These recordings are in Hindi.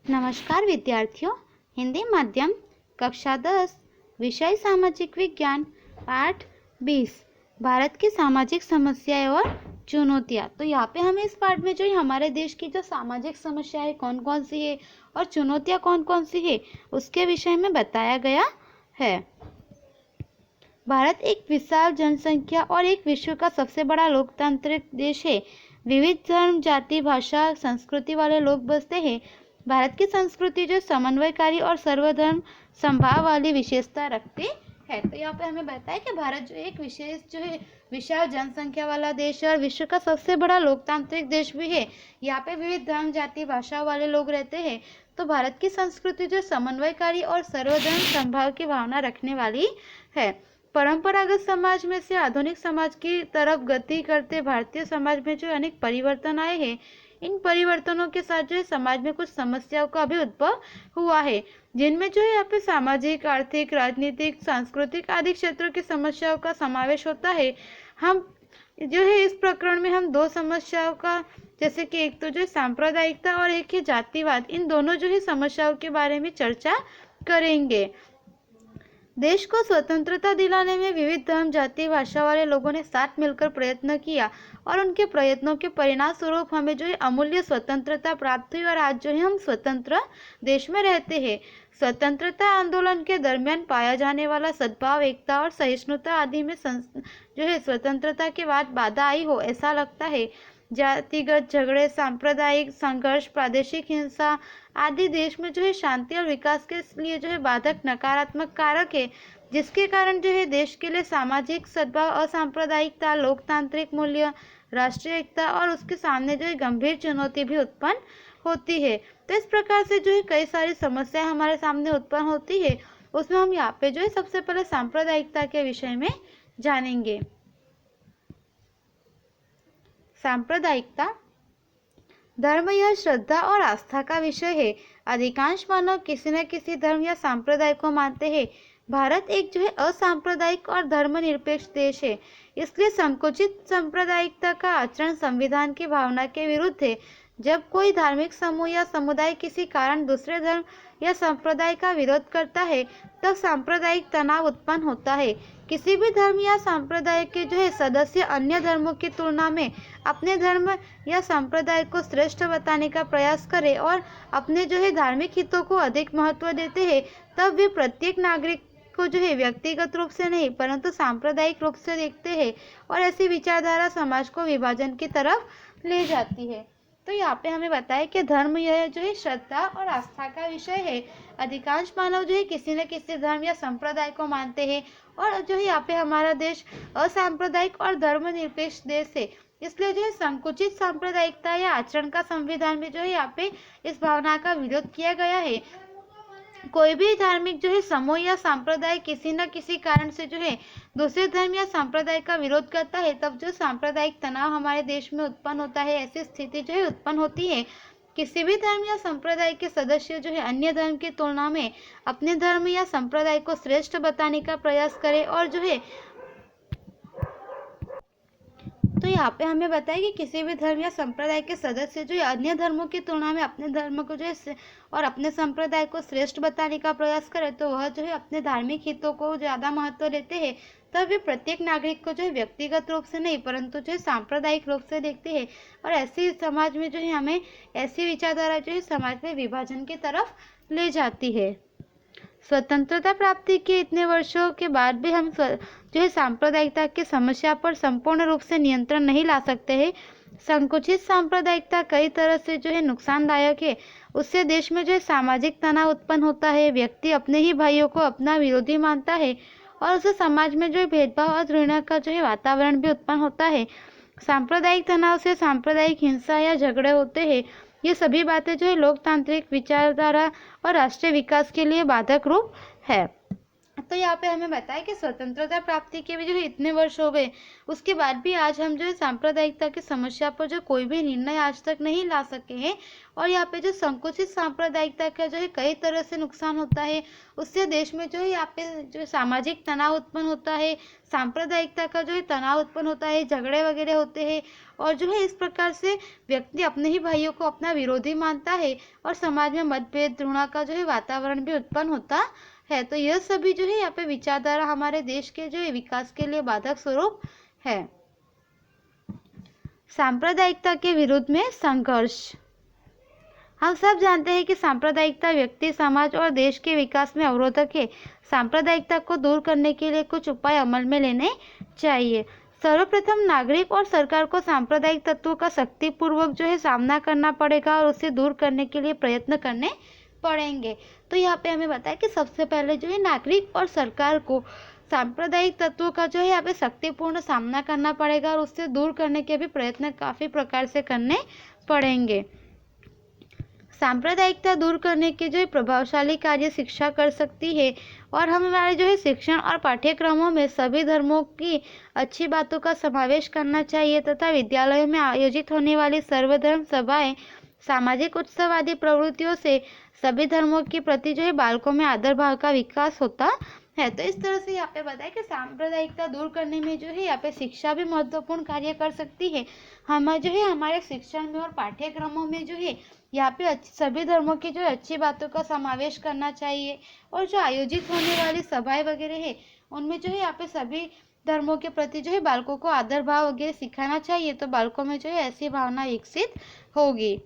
नमस्कार विद्यार्थियों, हिंदी माध्यम कक्षा 10 विषय सामाजिक विज्ञान पाठ 20 भारत की सामाजिक समस्याएं और चुनौतियां। तो यहाँ पे हमें इस पाठ में जो हमारे देश की जो सामाजिक समस्याएं कौन कौन सी है और चुनौतियां कौन कौन सी है उसके विषय में बताया गया है। भारत एक विशाल जनसंख्या और एक विश्व का सबसे बड़ा लोकतांत्रिक देश है। विविध धर्म, जाति, भाषा, संस्कृति वाले लोग बसते हैं। भारत की संस्कृति जो समन्वयकारी और सर्वधर्म समभाव वाली विशेषता रखती है। तो यहाँ पे हमें बताया कि भारत जो एक विशाल जनसंख्या वाला देश है और विश्व का सबसे बड़ा लोकतांत्रिक देश भी है। यहाँ पे विविध धर्म, जाति, भाषा वाले लोग रहते हैं। तो भारत की संस्कृति जो समन्वयकारी और सर्वधर्म समभाव की भावना रखने वाली है। परंपरागत समाज में से आधुनिक समाज की तरफ गति करते भारतीय समाज में जो अनेक परिवर्तन आए हैं, इन परिवर्तनों के साथ जो है समाज में कुछ समस्याओं का भी उद्भव हुआ है, जिनमें जो है यहाँ पे सामाजिक, आर्थिक, राजनीतिक, सांस्कृतिक आदि क्षेत्रों की समस्याओं का समावेश होता है। हम जो है इस प्रकरण में हम दो समस्याओं का, जैसे कि एक तो जो है सांप्रदायिकता और एक है जातिवाद, इन दोनों जो है समस्याओं के बारे में चर्चा करेंगे। देश को स्वतंत्रता दिलाने में विविध धर्म, जाति, भाषा वाले लोगों ने साथ मिलकर प्रयत्न किया और उनके प्रयत्नों के परिणाम स्वरूप हमें जो है अमूल्य स्वतंत्रता प्राप्त हुई और आज जो है हम स्वतंत्र देश में रहते हैं। स्वतंत्रता आंदोलन के दरमियान पाया जाने वाला सद्भाव, एकता और सहिष्णुता आदि में जो है स्वतंत्रता के बाद बाधा आई हो ऐसा लगता है। जातिगत झगड़े, सांप्रदायिक संघर्ष, प्रादेशिक हिंसा आदि देश में जो है शांति और विकास के लिए जो है बाधक नकारात्मक कारक है, जिसके कारण जो है देश के लिए सामाजिक सद्भाव, असांप्रदायिकता, लोकतांत्रिक मूल्य, राष्ट्रीय एकता और उसके सामने जो है गंभीर चुनौती भी उत्पन्न होती है। तो इस प्रकार से जो है कई सारी समस्याएं हमारे सामने उत्पन्न होती है। उसमें हम यहाँ पे जो है सबसे पहले सांप्रदायिकता के विषय में जानेंगे। सांप्रदायिकता धर्म या श्रद्धा और आस्था का विषय है। अधिकांश मानव किसी न किसी धर्म या संप्रदाय को मानते हैं। भारत एक जो है असांप्रदायिक और धर्मनिरपेक्ष देश है, इसलिए संकुचित सांप्रदायिकता का आचरण संविधान की भावना के विरुद्ध है। जब कोई धार्मिक समूह या समुदाय किसी कारण दूसरे धर्म या संप्रदाय का विरोध करता है, तब सांप्रदायिक तनाव उत्पन्न होता है। किसी भी धर्म या संप्रदाय के जो है सदस्य अन्य धर्मों की तुलना में अपने धर्म या संप्रदाय को श्रेष्ठ बताने का प्रयास करें और अपने जो है धार्मिक हितों को अधिक महत्व देते हैं, तब वे प्रत्येक नागरिक को जो है व्यक्तिगत रूप से नहीं परंतु सांप्रदायिक रूप से देखते हैं और ऐसी विचारधारा समाज को विभाजन की तरफ ले जाती है। तो यहाँ पे हमें बताया कि धर्म यह जो है श्रद्धा और आस्था का विषय है। अधिकांश मानव जो है किसी न किसी धर्म या संप्रदाय को मानते हैं और जो है यहाँ पे हमारा देश असांप्रदायिक और धर्मनिरपेक्ष देश है, इसलिए जो है संकुचित सांप्रदायिकता या आचरण का संविधान में जो है यहाँ पे इस भावना का विरोध किया गया है। कोई भी धार्मिक जो है समूह या संप्रदाय किसी न किसी कारण से जो है दूसरे धर्म या संप्रदाय का विरोध करता है, तब जो सांप्रदायिक तनाव हमारे देश में उत्पन्न होता है, ऐसी स्थिति जो है उत्पन्न होती है। किसी भी धर्म या संप्रदाय के सदस्य जो है अन्य धर्म की तुलना में अपने धर्म या संप्रदाय को श्रेष्ठ बताने का प्रयास करे और जो है तो यहाँ पे हमें बताया कि किसी भी धर्म या संप्रदाय के सदस्य जो अन्य धर्मों की तुलना में अपने धर्म को जो है और अपने संप्रदाय को श्रेष्ठ बताने का प्रयास करे, तो वह जो है अपने धार्मिक हितों को ज़्यादा महत्व देते हैं। तब वे प्रत्येक नागरिक को जो है व्यक्तिगत रूप से नहीं परंतु जो है सांप्रदायिक रूप से देखते हैं और ऐसी समाज में जो है हमें ऐसी विचारधारा जो है समाज में विभाजन की तरफ ले जाती है। स्वतंत्रता प्राप्ति के इतने वर्षों के बाद भी हम जो है सांप्रदायिकता की समस्या पर संपूर्ण रूप से नियंत्रण नहीं ला सकते हैं। संकुचित सांप्रदायिकता कई तरह से जो है नुकसानदायक है। उससे देश में जो है सामाजिक तनाव उत्पन्न होता है, व्यक्ति अपने ही भाइयों को अपना विरोधी मानता है और उससे समाज में जो है भेदभाव और घृणा का जो है वातावरण भी उत्पन्न होता है। सांप्रदायिक तनाव से सांप्रदायिक हिंसा या झगड़े होते हैं। ये सभी बातें जो है लोकतांत्रिक विचारधारा और राष्ट्रीय विकास के लिए बाधक रूप है। तो यहाँ पे हमें बताया कि स्वतंत्रता प्राप्ति के भी जो है इतने वर्ष हो गए, उसके बाद भी आज हम जो है सांप्रदायिकता की समस्या पर जो कोई भी निर्णय आज तक नहीं ला सके हैं। और यहाँ पे जो संकुचित सांप्रदायिकता का जो है कई तरह से नुकसान होता है। उससे देश में जो है यहाँ पे जो सामाजिक तनाव उत्पन्न होता है, सांप्रदायिकता का जो है तनाव उत्पन्न होता है, झगड़े वगैरह होते हैं। और जो है इस प्रकार से व्यक्ति अपने ही भाइयों को अपना विरोधी मानता है और समाज में मतभेद, घृणा का जो है वातावरण भी उत्पन्न होता है। तो यह सभी जो है यहाँ पे विचारधारा हमारे देश के जो है विकास के लिए बाधक स्वरूप है। सांप्रदायिकता के विरुद्ध में संघर्ष। हम सब जानते हैं कि सांप्रदायिकता व्यक्ति, समाज और देश के विकास में अवरोधक है। सांप्रदायिकता को दूर करने के लिए कुछ उपाय अमल में लेने चाहिए। सर्वप्रथम नागरिक और सरकार को सांप्रदायिक तत्वों का शक्तिपूर्वक जो है सामना करना पड़ेगा और उसे दूर करने के लिए प्रयत्न करने पड़ेंगे। तो यहाँ पे हमें बताया कि सबसे पहले जो है नागरिक और सरकार को सांप्रदायिक तत्वों का जो है यहाँ पे शक्तिपूर्ण सामना करना पड़ेगा और उससे दूर करने के भी प्रयत्न काफ़ी प्रकार से करने पड़ेंगे। सांप्रदायिकता दूर करने के जो है प्रभावशाली कार्य शिक्षा कर सकती है और हम हमारे जो है शिक्षण और पाठ्यक्रमों में सभी धर्मों की अच्छी बातों का समावेश करना चाहिए तथा विद्यालयों में आयोजित होने वाली सर्वधर्म सभाएं, सामाजिक उत्सव आदि प्रवृत्तियों से सभी धर्मों के प्रति जो है बालकों में आदर भाव का विकास होता है। तो इस तरह से यहाँ पे बताया कि सांप्रदायिकता दूर करने में जो है यहाँ पे शिक्षा भी महत्वपूर्ण कार्य कर सकती है। हम जो है हमारे शिक्षण में और पाठ्यक्रमों में जो है यहाँ पे सभी धर्मों की जो अच्छी बातों का समावेश करना चाहिए और जो आयोजित होने वाली सभाएं वगैरह है उनमें जो है यहाँ पे सभी धर्मों के प्रति जो है बालकों को आदर भाव वगैरह सिखाना चाहिए। तो बालकों में जो है ऐसी भावना विकसित होगी।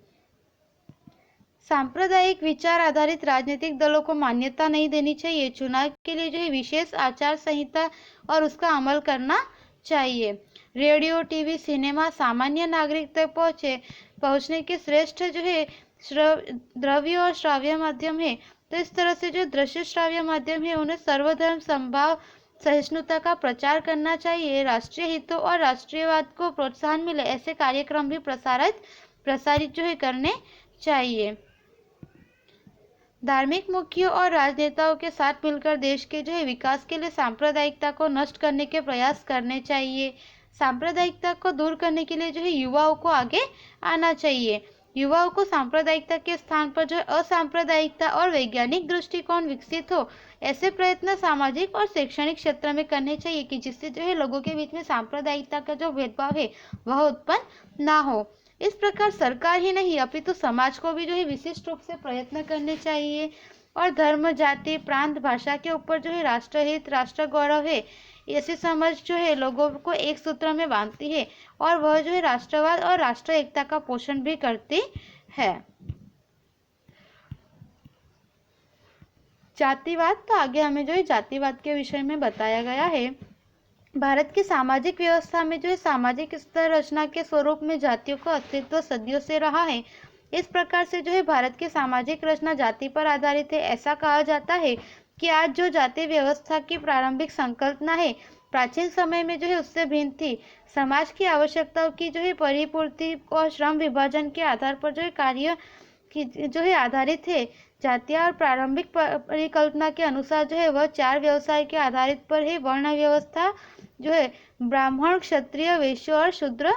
सांप्रदायिक विचार आधारित राजनीतिक दलों को मान्यता नहीं देनी चाहिए। चुनाव के लिए जो है विशेष आचार संहिता और उसका अमल करना चाहिए। रेडियो, टीवी, सिनेमा सामान्य नागरिक तक पहुंचने के श्रेष्ठ जो है द्रव्य और श्राव्य माध्यम है। तो इस तरह से जो दृश्य श्राव्य माध्यम है उन्हें सर्वधर्म समभाव सहिष्णुता का प्रचार करना चाहिए। राष्ट्रीय हितों और राष्ट्रीयवाद को प्रोत्साहन मिले ऐसे कार्यक्रम भी प्रसारित जो है करने चाहिए। धार्मिक मुखियों और राजनेताओं के साथ मिलकर देश के जो है विकास के लिए सांप्रदायिकता को नष्ट करने के प्रयास करने चाहिए। सांप्रदायिकता को दूर करने के लिए जो है युवाओं को आगे आना चाहिए। युवाओं को सांप्रदायिकता के स्थान पर जो है असांप्रदायिकता और वैज्ञानिक दृष्टिकोण विकसित हो ऐसे प्रयत्न सामाजिक और शैक्षणिक क्षेत्र में करने चाहिए कि जिससे जो है लोगों के बीच में सांप्रदायिकता का जो भेदभाव है वह उत्पन्न ना हो। इस प्रकार सरकार ही नहीं अपितु समाज को भी जो है विशिष्ट रूप से प्रयत्न करने चाहिए और धर्म, जाति, प्रांत, भाषा के ऊपर जो है राष्ट्रहित, राष्ट्र गौरव है ऐसी समझ जो है लोगों को एक सूत्र में बांधती है और वह जो है राष्ट्रवाद और राष्ट्र एकता का पोषण भी करती है। जातिवाद, तो आगे हमें जो है जातिवाद के विषय में बताया गया है। भारत की सामाजिक व्यवस्था में जो है सामाजिक स्तर रचना के स्वरूप में जातियों का अस्तित्व सदियों से रहा है। इस प्रकार से जो है भारत की सामाजिक रचना जाति पर आधारित है। ऐसा कहा जाता है कि आज जो जाति व्यवस्था की प्रारंभिक संकल्पना है प्राचीन समय में जो है उससे भिन्न थी। समाज की आवश्यकताओं की जो है परिपूर्ति और श्रम विभाजन के आधार पर जो है कार्य की जो है आधारित है। जातियां और प्रारंभिक परिकल्पना के अनुसार जो है वह 4 व्यवसाय के आधारित पर है। वर्ण व्यवस्था जो है ब्राह्मण, क्षत्रिय, वैश्य और शूद्र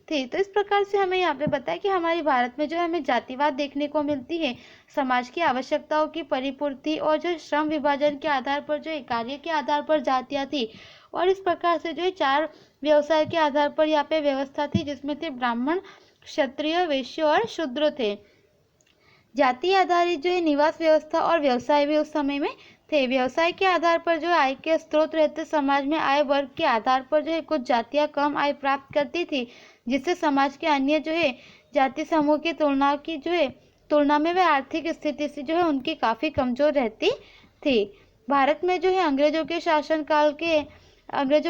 थी। तो इस प्रकार से हमें यहाँ पे बताया कि हमारे भारत में जो है हमें जातिवाद देखने को मिलती है। समाज की आवश्यकताओं की परिपूर्ति और जो श्रम विभाजन के आधार पर जो है कार्य के आधार पर जातियां थी और इस प्रकार से जो है 4 व्यवसाय के आधार पर यहाँ पे व्यवस्था थी जिसमें थे ब्राह्मण, क्षत्रिय, वैश्य और शूद्र थे। जाति आधारित जो है निवास व्यवस्था और व्यवसाय भी उस समय में थे। व्यवसाय के आधार पर जो आय के स्रोत रहते समाज में आय वर्ग के आधार पर जो है कुछ जातियां कम आय प्राप्त करती थी जिससे समाज के अन्य जो है जाति समूह की तुलना में वे आर्थिक स्थिति से जो है उनकी काफ़ी कमजोर रहती थी। भारत में जो है अंग्रेजों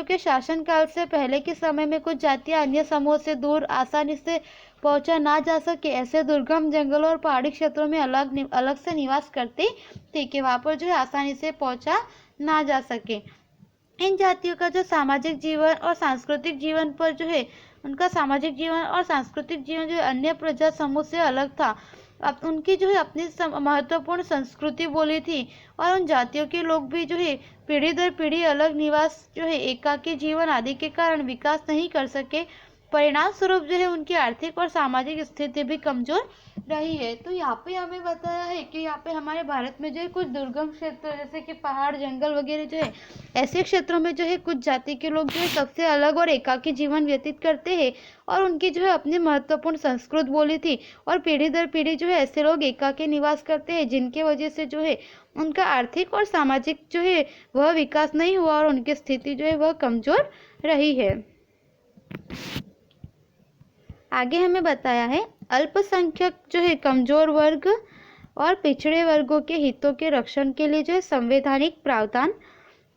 के शासनकाल से पहले के समय में कुछ जातियां अन्य समूह से दूर आसानी से पहुंचा ना जा सके ऐसे दुर्गम जंगलों और पहाड़ी क्षेत्रों में अलग से निवास करती थी कि वहाँ पर जो है आसानी से पहुंचा ना जा सके। इन जातियों का जो सामाजिक जीवन और सांस्कृतिक जीवन पर जो है उनका सामाजिक जीवन और सांस्कृतिक जीवन जो अन्य प्रजा समूह से अलग था। अब उनकी जो है अपनी महत्वपूर्ण संस्कृति बोली थी, और उन जातियों के लोग भी जो है पीढ़ी दर पीढ़ी अलग निवास जो है एकाकी जीवन आदि के कारण विकास नहीं कर सके। परिणाम स्वरूप जो है उनकी आर्थिक और सामाजिक स्थिति भी कमजोर रही है। तो यहाँ पे हमें बताया है कि यहाँ पे हमारे भारत में जो है कुछ दुर्गम क्षेत्र जैसे कि पहाड़ जंगल वगैरह जो है ऐसे क्षेत्रों में जो है कुछ जाति के लोग जो है सबसे अलग और एकाकी जीवन व्यतीत करते हैं, और उनकी जो है अपनी महत्वपूर्ण संस्कृत बोली थी, और पीढ़ी दर पीढ़ी जो है ऐसे लोग एकाकी निवास करते हैं, जिनके वजह से जो है उनका आर्थिक और सामाजिक जो है वह विकास नहीं हुआ और उनकी स्थिति जो है वह कमजोर रही है। आगे हमें बताया है अल्पसंख्यक जो है कमजोर वर्ग और पिछड़े वर्गों के हितों के रक्षण के लिए जो है संवैधानिक प्रावधान।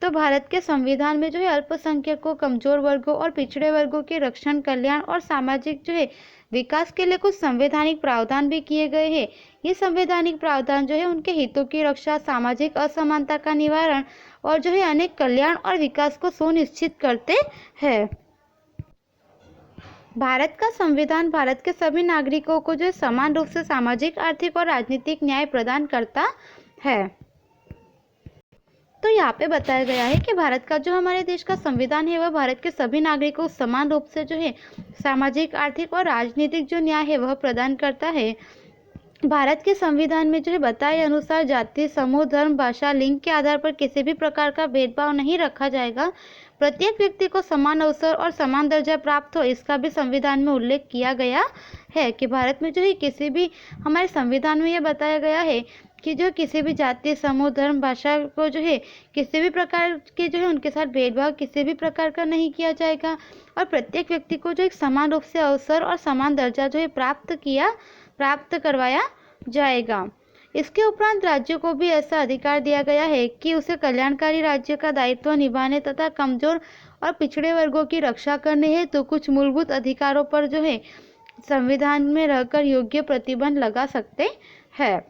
तो भारत के संविधान में जो है अल्पसंख्यकों, कमजोर वर्गों और पिछड़े वर्गों के रक्षण, कल्याण और सामाजिक जो है विकास के लिए कुछ संवैधानिक प्रावधान भी किए गए हैं। ये संवैधानिक प्रावधान जो है उनके हितों की रक्षा, सामाजिक असमानता का निवारण और जो है अनेक कल्याण और विकास को सुनिश्चित करते हैं। भारत का संविधान भारत के सभी नागरिकों को जो समान रूप से सामाजिक, आर्थिक और राजनीतिक न्याय प्रदान करता है। तो यहाँ पे बताया गया है कि भारत का जो हमारे देश का संविधान है वह भारत के सभी नागरिकों को समान रूप से जो है सामाजिक, आर्थिक और राजनीतिक जो न्याय है वह प्रदान करता है। भारत के संविधान में जो है बताए अनुसार जाति, समूह, धर्म, भाषा, लिंग के आधार पर किसी भी प्रकार का भेदभाव नहीं रखा जाएगा। प्रत्येक व्यक्ति को समान अवसर और समान दर्जा प्राप्त हो, इसका भी संविधान में उल्लेख किया गया है कि भारत में जो है किसी भी हमारे संविधान में यह बताया गया है कि जो किसी भी जाति, समूह, धर्म, भाषा को जो है किसी भी प्रकार के जो है उनके साथ भेदभाव किसी भी प्रकार का नहीं किया जाएगा, और प्रत्येक व्यक्ति को जो एक समान रूप से अवसर और समान दर्जा जो है प्राप्त करवाया जाएगा। इसके उपरांत राज्यों को भी ऐसा अधिकार दिया गया है कि उसे कल्याणकारी राज्य का दायित्व निभाने तथा कमजोर और पिछड़े वर्गों की रक्षा करने है तो कुछ मूलभूत अधिकारों पर जो है संविधान में रहकर योग्य प्रतिबंध लगा सकते हैं।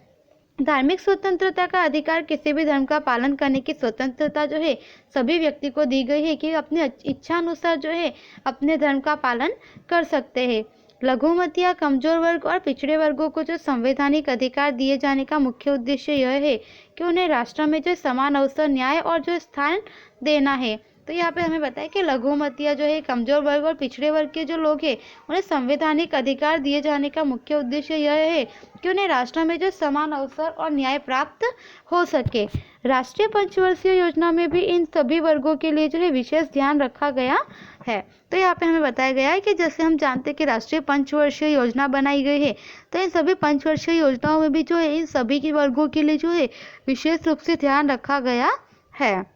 धार्मिक स्वतंत्रता का अधिकार, किसी भी धर्म का पालन करने की स्वतंत्रता जो है सभी व्यक्ति को दी गई है कि अपनी इच्छा अनुसार जो है अपने धर्म का पालन कर सकते हैं। लघुमतिया, कमजोर वर्ग और पिछड़े वर्गों को जो संवैधानिक अधिकार दिए जाने का मुख्य उद्देश्य यह है कि उन्हें राष्ट्र में जो समान अवसर, न्याय और जो स्थान देना है। तो यहाँ पे हमें बताया कि लघुमतिया जो है, कमजोर वर्ग और पिछड़े वर्ग के जो लोग हैं उन्हें संवैधानिक अधिकार दिए जाने का मुख्य उद्देश्य यह है कि उन्हें राष्ट्र में जो समान अवसर और न्याय प्राप्त हो सके। राष्ट्रीय पंचवर्षीय योजना में भी इन सभी वर्गों के लिए जो है विशेष ध्यान रखा गया है। तो यहाँ पे हमें बताया गया है कि जैसे हम जानते हैं कि राष्ट्रीय पंचवर्षीय योजना बनाई गई है, तो इन सभी पंचवर्षीय योजनाओं में भी जो है इन सभी के वर्गों के लिए जो है विशेष रूप से ध्यान रखा गया है।